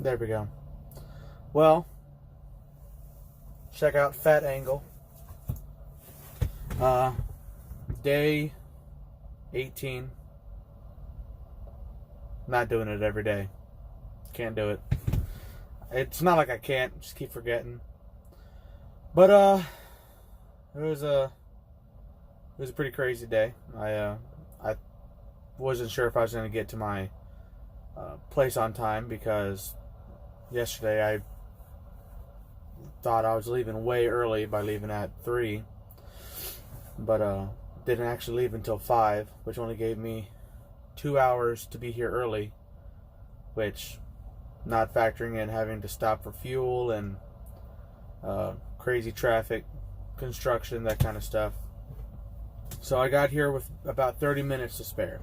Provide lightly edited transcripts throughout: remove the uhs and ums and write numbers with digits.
There we go. Well, check out Fat Angle. Day 18. Not doing it every day. Can't do it. It's not like I can't, just keep forgetting. But it was a pretty crazy day. I wasn't sure if I was going to get to my place on time because yesterday I thought I was leaving way early by leaving at 3, but didn't actually leave until 5, which only gave me 2 hours to be here early, which, not factoring in having to stop for fuel and crazy traffic, construction, that kind of stuff. So I got here with about 30 minutes to spare.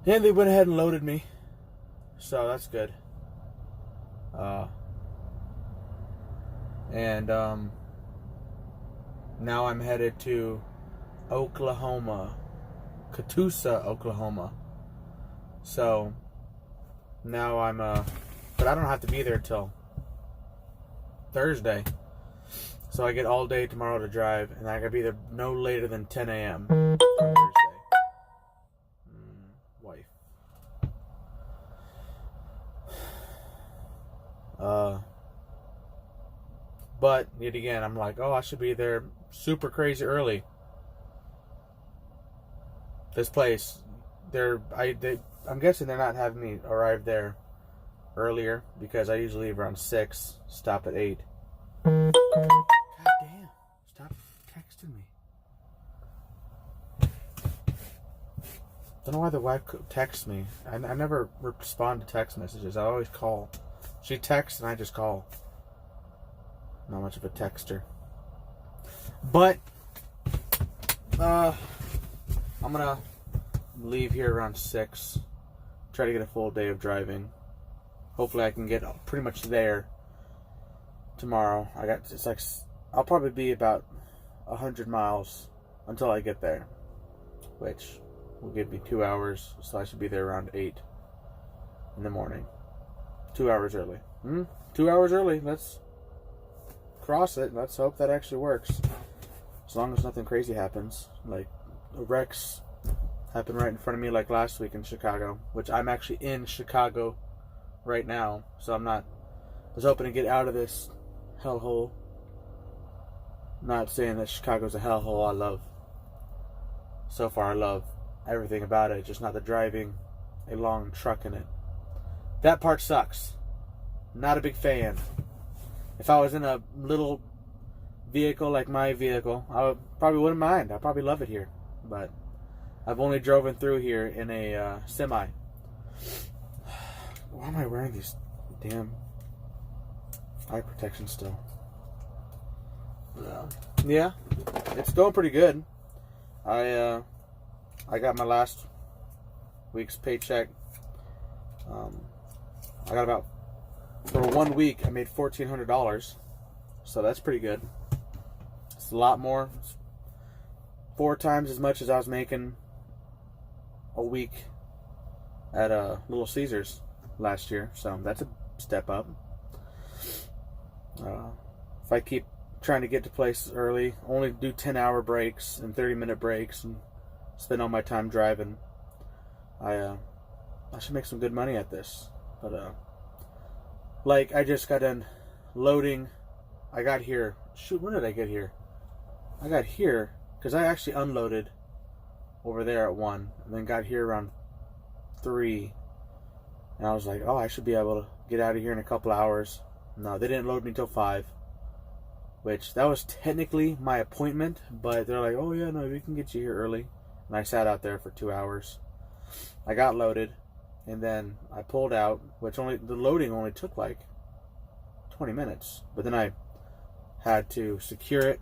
And they went ahead and loaded me. So that's good. And now I'm headed to Oklahoma. Catoosa, Oklahoma. So now I'm but I don't have to be there till Thursday. So I get all day tomorrow to drive, and I gotta be there no later than 10 a.m. on Thursday. Wife. But yet again, I'm like, oh, I should be there super crazy early. This place, I'm guessing they're not having me arrive there earlier because I usually leave around 6, stop at 8. God damn, stop texting me. Don't know why the wife texts me. I never respond to text messages. I always call. She texts and I just call. Not much of a texter. But I'm gonna leave here around 6. Try to get a full day of driving. Hopefully I can get pretty much there tomorrow. I'll probably be about 100 miles until I get there, which will give me 2 hours, so I should be there around 8 in the morning. 2 hours early. 2 hours early. Let's cross it. Let's hope that actually works. As long as nothing crazy happens. Like wrecks happened right in front of me like last week in Chicago, which I'm actually in Chicago right now, so I was hoping to get out of this hellhole. Not saying that Chicago's a hellhole. So far I love everything about it, just not the driving a long truck in it. That part sucks. Not a big fan. If I was in a little vehicle like my vehicle, I probably wouldn't mind. I'd probably love it here. But I've only driven through here in a semi. Why am I wearing these damn eye protection still? Yeah, it's going pretty good. I got my last week's paycheck. I got about, for 1 week, I made $1,400. So that's pretty good. It's a lot more. It's 4 times as much as I was making a week at Little Caesars last year. So that's a step up. If I keep trying to get to places early, only do 10-hour breaks and 30-minute breaks and spend all my time driving, I should make some good money at this. But like, I just got done loading. I got here, when did I get here? I got here because I actually unloaded over there at 1 and then got here around 3, and I was like, oh, I should be able to get out of here in a couple hours. No, they didn't load me till 5, which that was technically my appointment, but they're like, oh yeah, no, we can get you here early. And I sat out there for 2 hours. I got loaded, and then I pulled out, which the loading only took like 20 minutes. But then I had to secure it,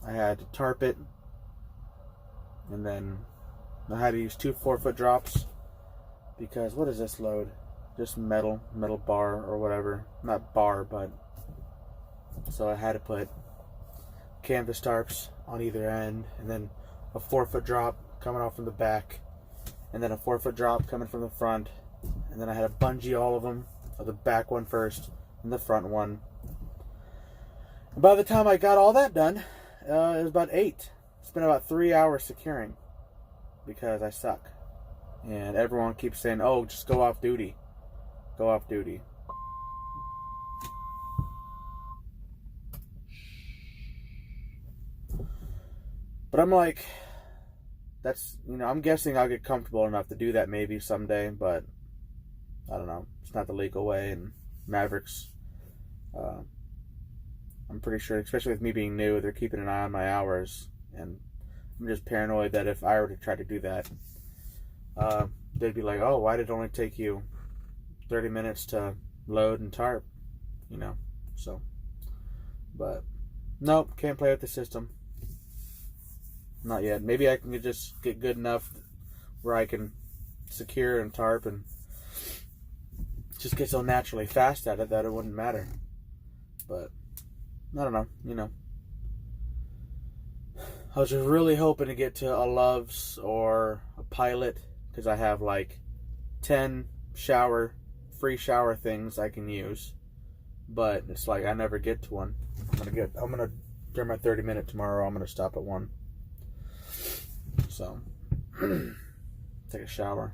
I had to tarp it, and then I had to use 2 4-foot drops because what is this load? Just metal bar or whatever. Not bar, but so I had to put canvas tarps on either end, and then a 4-foot drop coming off from the back, and then a 4-foot drop coming from the front, and then I had to bungee all of them, the back one first and the front one. And by the time I got all that done, it was about 8. It's been about 3 hours securing because I suck. And everyone keeps saying, oh, just go off duty. Go off duty. But I'm like, that's, I'm guessing I'll get comfortable enough to do that maybe someday, but I don't know. It's not the legal way, and Mavericks, I'm pretty sure, especially with me being new, they're keeping an eye on my hours, and I'm just paranoid that if I were to try to do that, they'd be like, oh, why did it only take you 30 minutes to load and tarp, so, but, nope, can't play with the system. Not yet. Maybe I can just get good enough where I can secure and tarp and just get so naturally fast at it that it wouldn't matter. But I don't know, I was just really hoping to get to a Love's or a Pilot, because I have like 10 free shower things I can use. But it's like I never get to one. I'm gonna during my 30-minute tomorrow, I'm gonna stop at one. So, take a shower.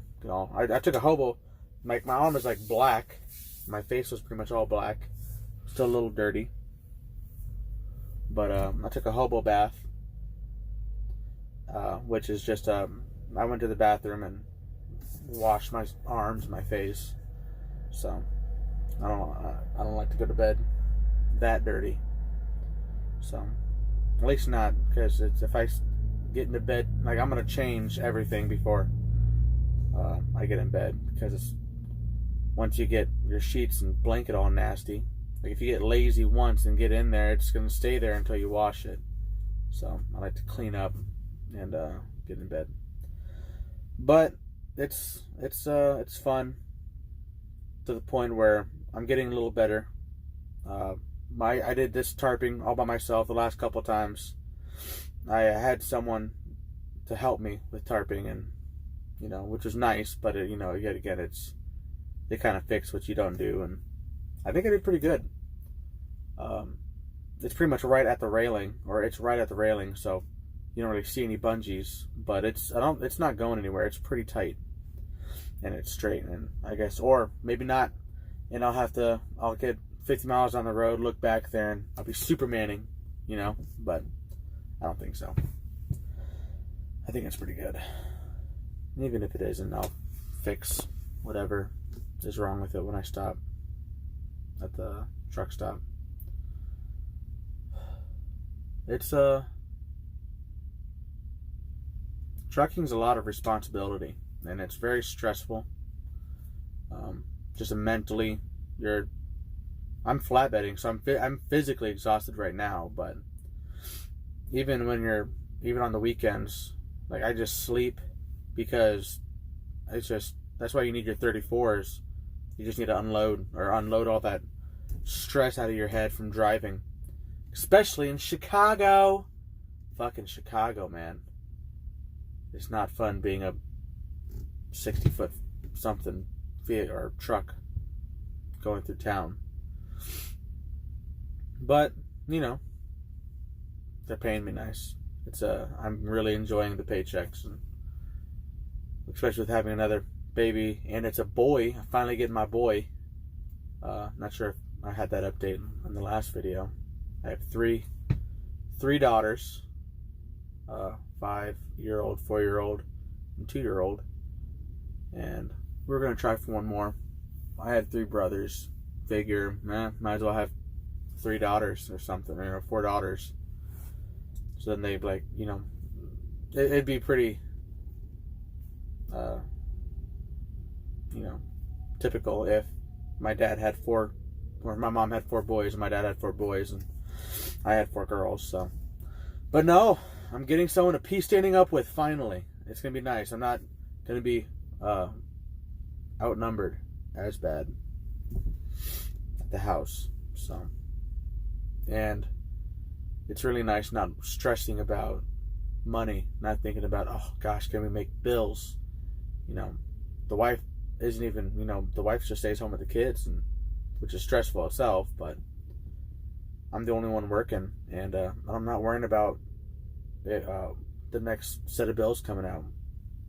I took a hobo. My arm is like black. My face was pretty much all black. Still a little dirty. But I took a hobo bath. Which is just, I went to the bathroom and washed my arms and my face. So, I don't like to go to bed that dirty. So, at least not, because if I get into bed, like, I'm gonna change everything before I get in bed, because once you get your sheets and blanket all nasty, like if you get lazy once and get in there, it's gonna stay there until you wash it. So I like to clean up and get in bed. But it's fun to the point where I'm getting a little better. I did this tarping all by myself the last couple of times. I had someone to help me with tarping, and which was nice, but yet again, they kind of fix what you don't do, and I think I did pretty good. It's pretty much right at the railing, so you don't really see any bungees, but it's not going anywhere. It's pretty tight, and it's straight, and I guess, or maybe not, and I'll get 50 miles on the road, look back there, and I'll be Supermaning, but I don't think so. I think it's pretty good. And even if it isn't, I'll fix whatever is wrong with it when I stop at the truck stop. It's trucking's a lot of responsibility, and it's very stressful. Just mentally, I'm flatbedding, so I'm physically exhausted right now, but even on the weekends, like, I just sleep, because that's why you need your 34s. You just need to unload all that stress out of your head from driving, especially in Chicago. Fucking Chicago, man. It's not fun being a 60-foot something vehicle or truck going through town. But, they're paying me nice. I'm really enjoying the paychecks, and especially with having another baby, and it's a boy. I finally get my boy. Not sure if I had that update in the last video. I have three daughters, 5-year-old, 4-year-old, and 2-year-old, and we're gonna try for one more. I had 3 brothers. Figure, might as well have 3 daughters or something, or 4 daughters. So then they'd like, it'd be pretty, typical if my dad had 4, or my mom had 4 boys, and my dad had 4 boys, and I had 4 girls. So, but no, I'm getting someone to pee standing up with finally. It's gonna be nice. I'm not gonna be outnumbered as bad at the house. So, and it's really nice not stressing about money, not thinking about, oh gosh, can we make bills? The wife isn't even, the wife just stays home with the kids, and which is stressful itself, but I'm the only one working, and I'm not worrying about it, the next set of bills coming out,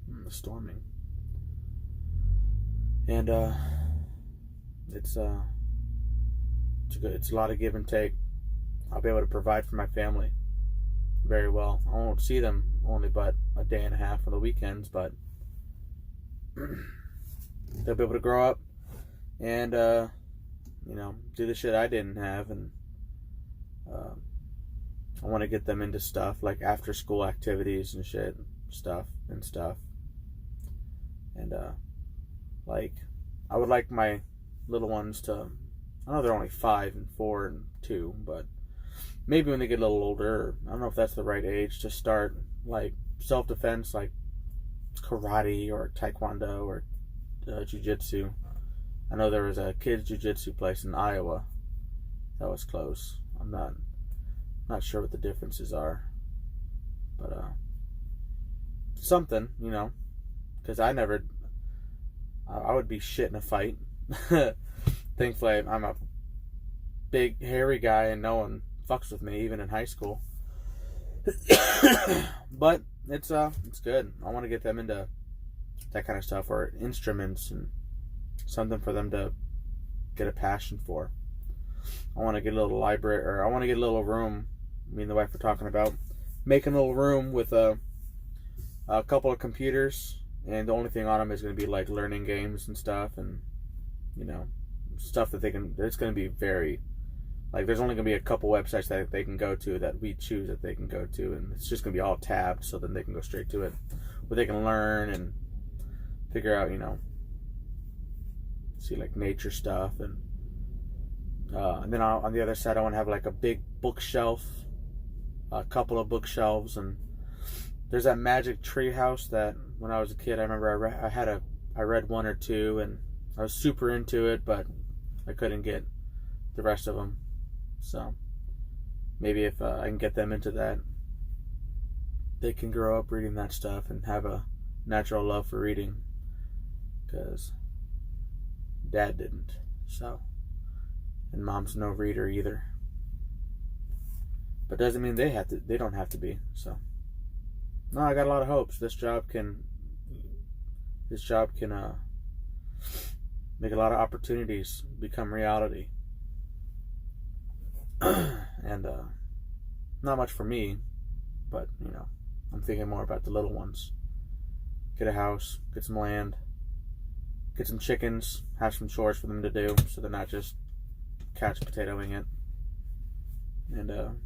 the storming, and it's a lot of give and take. I'll be able to provide for my family very well. I won't see them only but a day and a half on the weekends, but they'll be able to grow up and do the shit I didn't have, and I want to get them into stuff like after school activities and stuff, and like I would like my little ones to, I know they're only 5 and 4 and 2, but maybe when they get a little older, I don't know if that's the right age to start like self-defense, like karate or taekwondo or jiu-jitsu. I know there was a kids jiu-jitsu place in Iowa that was close. I'm not sure what the differences are, but something, because I would be shit in a fight. Thankfully, I'm a big hairy guy and no one fucks with me, even in high school. But it's good. I want to get them into that kind of stuff, or instruments, and something for them to get a passion for. I want to get a little library, or I want to get a little room. Me and the wife were talking about making a little room with a couple of computers, and the only thing on them is going to be like learning games and stuff, and stuff that it's going to be very, like, there's only going to be a couple websites that they can go to, that we choose that they can go to, and it's just going to be all tabbed, so then they can go straight to it, where they can learn and figure out, see like nature stuff, and then on the other side I want to have like a big bookshelf, a couple of bookshelves, and there's that Magic Tree House that when I was a kid, I remember I read 1 or 2, and I was super into it, but I couldn't get the rest of them. So maybe if I can get them into that, they can grow up reading that stuff and have a natural love for reading, because Dad didn't. So, and Mom's no reader either. But doesn't mean they don't have to be. So, no, I got a lot of hopes. This job can make a lot of opportunities become reality. And not much for me, but I'm thinking more about the little ones. Get a house, get some land, get some chickens, have some chores for them to do, so they're not just couch potatoing it. And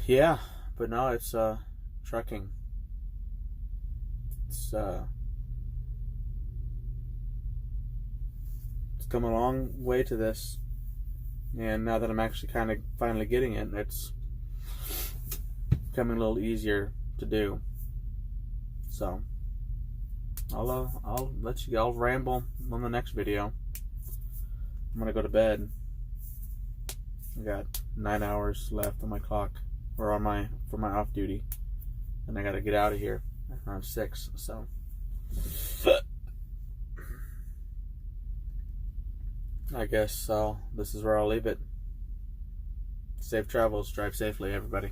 yeah, but no, it's trucking. It's come a long way to this, and now that I'm actually kind of finally getting it, it's becoming a little easier to do. So I'll ramble on the next video. I'm gonna go to bed. I got 9 hours left on my clock, or for my off duty, and I gotta get out of here around 6. So I guess this is where I'll leave it. Safe travels. Drive safely, everybody.